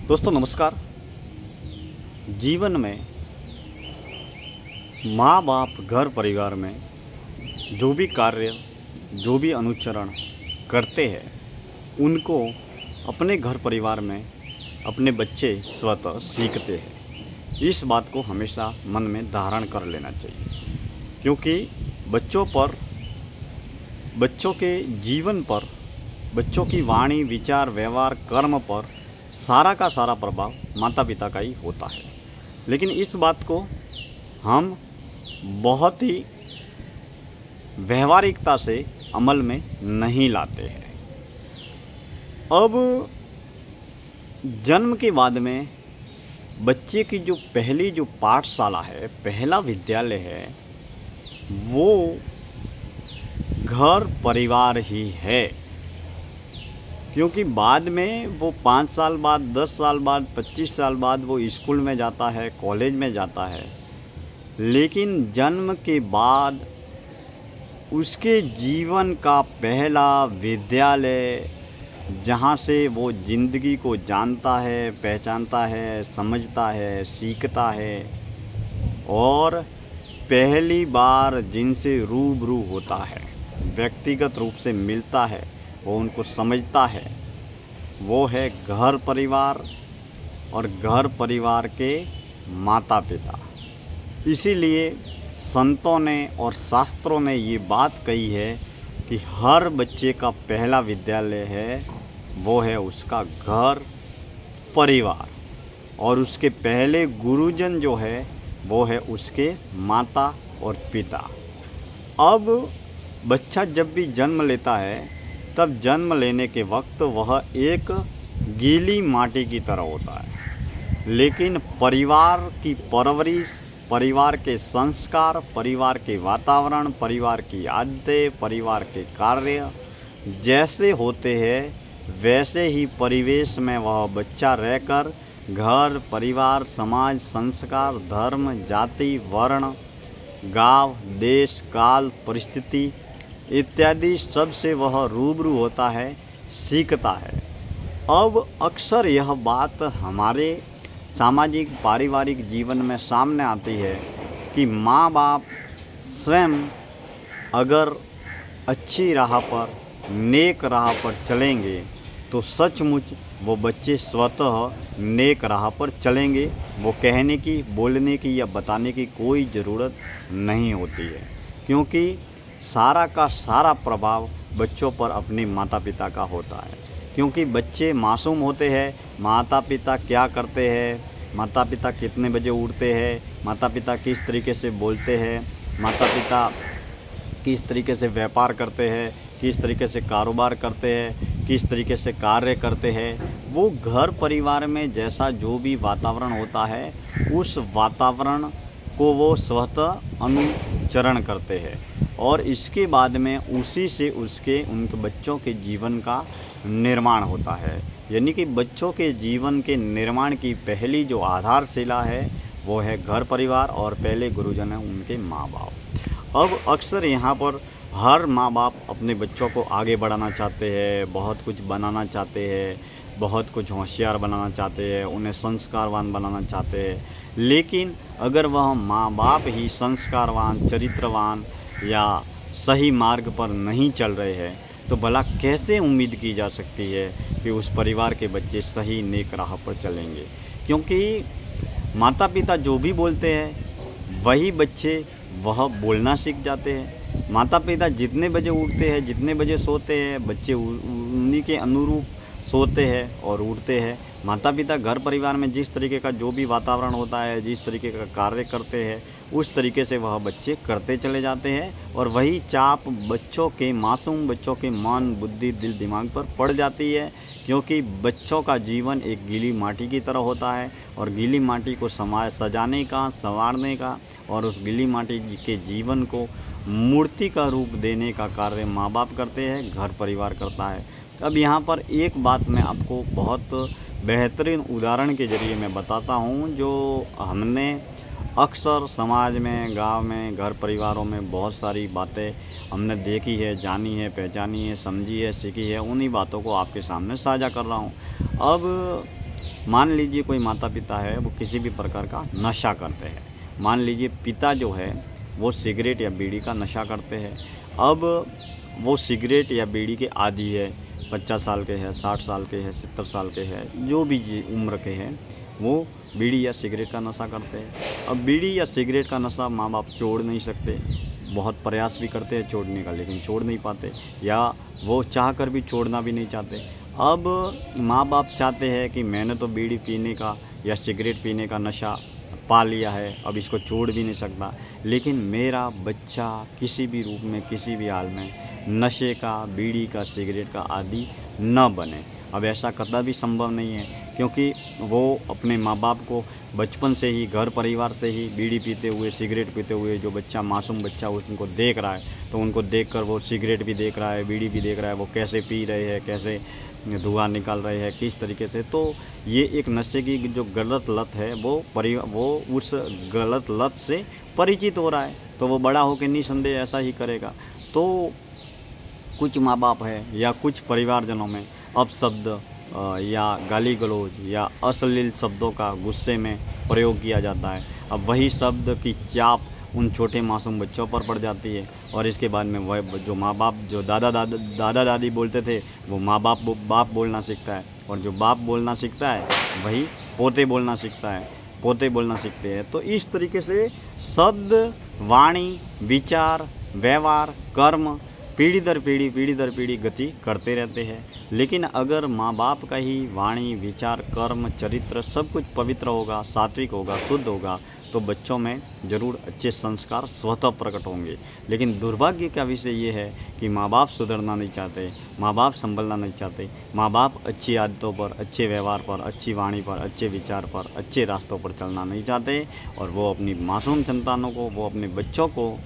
दोस्तों नमस्कार। जीवन में माँ बाप घर परिवार में जो भी कार्य जो भी अनुचरण करते हैं उनको अपने घर परिवार में अपने बच्चे स्वतः सीखते हैं। इस बात को हमेशा मन में धारण कर लेना चाहिए, क्योंकि बच्चों के जीवन पर, बच्चों की वाणी विचार व्यवहार कर्म पर सारा का सारा प्रभाव माता पिता का ही होता है। लेकिन इस बात को हम बहुत ही व्यवहारिकता से अमल में नहीं लाते हैं। अब जन्म के बाद में बच्चे की जो पहली जो पाठशाला है, पहला विद्यालय है, वो घर परिवार ही है। क्योंकि बाद में वो 5 साल बाद, 10 साल बाद, 25 साल बाद वो स्कूल में जाता है, कॉलेज में जाता है, लेकिन जन्म के बाद उसके जीवन का पहला विद्यालय, जहाँ से वो ज़िंदगी को जानता है, पहचानता है, समझता है, सीखता है और पहली बार जिनसे रूबरू होता है, व्यक्तिगत रूप से मिलता है, वो उनको समझता है, वो है घर परिवार और घर परिवार के माता पिता। इसीलिए संतों ने और शास्त्रों ने ये बात कही है कि हर बच्चे का पहला विद्यालय है वो है उसका घर परिवार, और उसके पहले गुरुजन जो है वो है उसके माता और पिता। अब बच्चा जब भी जन्म लेता है तब जन्म लेने के वक्त वह एक गीली माटी की तरह होता है, लेकिन परिवार की परवरिश, परिवार के संस्कार, परिवार के वातावरण, परिवार की आदतें, परिवार के कार्य जैसे होते हैं वैसे ही परिवेश में वह बच्चा रहकर घर परिवार समाज संस्कार धर्म जाति वर्ण गांव देश काल परिस्थिति इत्यादि सब से वह रूबरू होता है, सीखता है। अब अक्सर यह बात हमारे सामाजिक पारिवारिक जीवन में सामने आती है कि माँ बाप स्वयं अगर अच्छी राह पर, नेक राह पर चलेंगे तो सचमुच वो बच्चे स्वतः नेक राह पर चलेंगे। वो कहने की, बोलने की या बताने की कोई ज़रूरत नहीं होती है, क्योंकि सारा का सारा प्रभाव बच्चों पर अपने माता पिता का होता है। क्योंकि बच्चे मासूम होते हैं, माता पिता क्या करते हैं, माता पिता कितने बजे उठते हैं, माता पिता किस तरीके से बोलते हैं, माता पिता किस तरीके से व्यापार करते हैं, किस तरीके से कारोबार करते हैं, किस तरीके से कार्य करते हैं, वो घर परिवार में जैसा जो भी वातावरण होता है उस वातावरण को वो स्वतः अनुचरण करते हैं और इसके बाद में उसी से उनके बच्चों के जीवन का निर्माण होता है। यानी कि बच्चों के जीवन के निर्माण की पहली जो आधारशिला है वो है घर परिवार और पहले गुरुजन है उनके माँ बाप। अब अक्सर यहाँ पर हर माँ बाप अपने बच्चों को आगे बढ़ाना चाहते हैं, बहुत कुछ बनाना चाहते हैं, बहुत कुछ होशियार बनाना चाहते हैं, उन्हें संस्कारवान बनाना चाहते हैं। लेकिन अगर वह माँ बाप ही संस्कारवान, चरित्रवान या सही मार्ग पर नहीं चल रहे हैं तो भला कैसे उम्मीद की जा सकती है कि उस परिवार के बच्चे सही नेक राह पर चलेंगे। क्योंकि माता पिता जो भी बोलते हैं वही बच्चे वह बोलना सीख जाते हैं। माता पिता जितने बजे उठते हैं, जितने बजे सोते हैं, बच्चे उन्हीं के अनुरूप सोते हैं और उठते हैं। माता पिता घर परिवार में जिस तरीके का जो भी वातावरण होता है, जिस तरीके का कार्य करते हैं उस तरीके से वह बच्चे करते चले जाते हैं और वही चाप बच्चों के, मासूम बच्चों के मन बुद्धि दिल दिमाग पर पड़ जाती है। क्योंकि बच्चों का जीवन एक गीली माटी की तरह होता है और गीली माटी को सजाने का, संवारने का और उस गीली माटी के जीवन को मूर्ति का रूप देने का कार्य माँ बाप करते हैं, घर परिवार करता है। अब यहाँ पर एक बात मैं आपको बहुत बेहतरीन उदाहरण के ज़रिए मैं बताता हूँ, जो हमने अक्सर समाज में, गांव में, घर परिवारों में बहुत सारी बातें हमने देखी है, जानी है, पहचानी है, समझी है, सीखी है। उन्हीं बातों को आपके सामने साझा कर रहा हूँ। अब मान लीजिए कोई माता पिता है, वो किसी भी प्रकार का नशा करते हैं। मान लीजिए पिता जो है वो सिगरेट या बीड़ी का नशा करते हैं। अब वो सिगरेट या बीड़ी के आदी है, 50 साल के हैं, 60 साल के हैं, 70 साल के हैं, जो भी उम्र के हैं, वो बीड़ी या सिगरेट का नशा करते हैं। अब बीड़ी या सिगरेट का नशा माँ बाप छोड़ नहीं सकते, बहुत प्रयास भी करते हैं छोड़ने का, लेकिन छोड़ नहीं पाते, या वो चाह कर भी छोड़ना भी नहीं चाहते। अब माँ बाप चाहते हैं कि मैंने तो बीड़ी पीने का या सिगरेट पीने का नशा पा लिया है, अब इसको छोड़ भी नहीं सकता, लेकिन मेरा बच्चा किसी भी रूप में, किसी भी हाल में नशे का, बीड़ी का, सिगरेट का आदी न बने। अब ऐसा कतई भी संभव नहीं है, क्योंकि वो अपने माँ बाप को बचपन से ही, घर परिवार से ही बीड़ी पीते हुए, सिगरेट पीते हुए जो बच्चा, मासूम बच्चा उनको देख रहा है, तो उनको देखकर वो सिगरेट भी देख रहा है, बीड़ी भी देख रहा है, वो कैसे पी रहे हैं, कैसे धुआं निकाल रहे हैं, किस तरीके से। तो ये एक नशे की जो गलत लत है, वो उस गलत लत से परिचित हो रहा है, तो वो बड़ा होकर निसंदेह ऐसा ही करेगा। तो कुछ माँ बाप है या कुछ परिवारजनों में अपशब्द या गाली गलौज या अश्लील शब्दों का गुस्से में प्रयोग किया जाता है। अब वही शब्द की चाप उन छोटे मासूम बच्चों पर पड़ जाती है, और इसके बाद में वह जो माँ बाप, जो दादा दादी बोलते थे, वो माँ बाप बोलना सीखता है, और जो बाप बोलना सीखता है वही पोते बोलना सीखता है, पोते बोलना सीखते हैं। तो इस तरीके से शब्द, वाणी, विचार, व्यवहार, कर्म पीढ़ी दर पीढ़ी गति करते रहते हैं। लेकिन अगर माँ बाप का ही वाणी, विचार, कर्म, चरित्र सब कुछ पवित्र होगा, सात्विक होगा, शुद्ध होगा, तो बच्चों में ज़रूर अच्छे संस्कार स्वतः प्रकट होंगे। लेकिन दुर्भाग्य का विषय ये है कि माँ बाप सुधरना नहीं चाहते, माँ बाप संभलना नहीं चाहते, माँ बाप अच्छी आदतों पर, अच्छे व्यवहार पर, अच्छी वाणी पर, अच्छे विचार पर, अच्छे रास्तों पर चलना नहीं चाहते, और वो अपनी मासूम संतानों को, वो अपने बच्चों को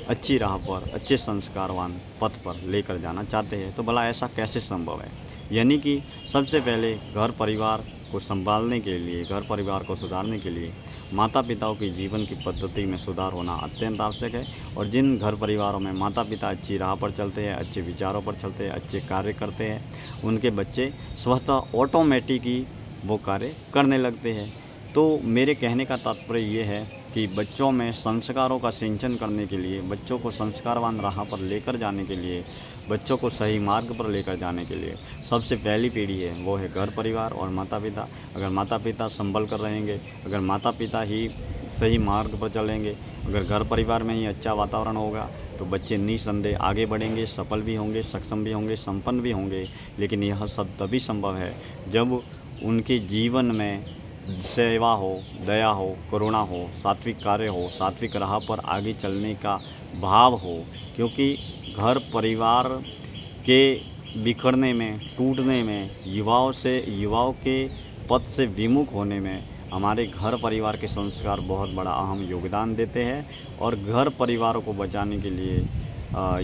अच्छी राह पर, अच्छे संस्कारवान पथ पर लेकर जाना चाहते हैं। तो भला ऐसा कैसे संभव है? यानी कि सबसे पहले घर परिवार को संभालने के लिए, घर परिवार को सुधारने के लिए माता पिताओं की जीवन की पद्धति में सुधार होना अत्यंत आवश्यक है। और जिन घर परिवारों में माता पिता अच्छी राह पर चलते हैं, अच्छे विचारों पर चलते हैं, अच्छे कार्य करते हैं, उनके बच्चे स्वतः ऑटोमेटिक ही वो कार्य करने लगते हैं। तो मेरे कहने का तात्पर्य ये है कि बच्चों में संस्कारों का सिंचन करने के लिए, बच्चों को संस्कारवान राह पर लेकर जाने के लिए, बच्चों को सही मार्ग पर लेकर जाने के लिए सबसे पहली पीढ़ी है वो है घर परिवार और माता पिता। अगर माता पिता संभल कर रहेंगे, अगर माता पिता ही सही मार्ग पर चलेंगे, अगर घर परिवार में ही अच्छा वातावरण होगा, तो बच्चे निसंदेह आगे बढ़ेंगे, सफल भी होंगे, सक्षम भी होंगे, संपन्न भी होंगे। लेकिन यह सब तभी संभव है जब उनके जीवन में सेवा हो, दया हो, करुणा हो, सात्विक कार्य हो, सात्विक राह पर आगे चलने का भाव हो। क्योंकि घर परिवार के बिखरने में, टूटने में, युवाओं के पथ से विमुख होने में हमारे घर परिवार के संस्कार बहुत बड़ा अहम योगदान देते हैं। और घर परिवारों को बचाने के लिए,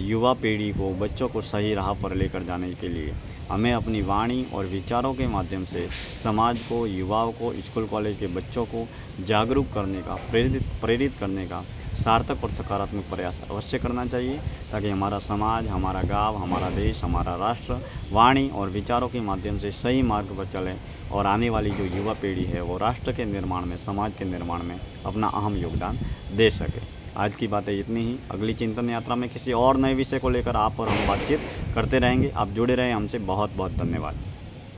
युवा पीढ़ी को, बच्चों को सही राह पर लेकर जाने के लिए हमें अपनी वाणी और विचारों के माध्यम से समाज को, युवाओं को, स्कूल कॉलेज के बच्चों को जागरूक करने का, प्रेरित करने का सार्थक और सकारात्मक प्रयास अवश्य करना चाहिए, ताकि हमारा समाज, हमारा गांव, हमारा देश, हमारा राष्ट्र वाणी और विचारों के माध्यम से सही मार्ग पर चले, और आने वाली जो युवा पीढ़ी है वो राष्ट्र के निर्माण में, समाज के निर्माण में अपना अहम योगदान दे सके। आज की बातें इतनी ही। अगली चिंतन यात्रा में किसी और नए विषय को लेकर आप और हम बातचीत करते रहेंगे। आप जुड़े रहें हमसे। बहुत बहुत धन्यवाद।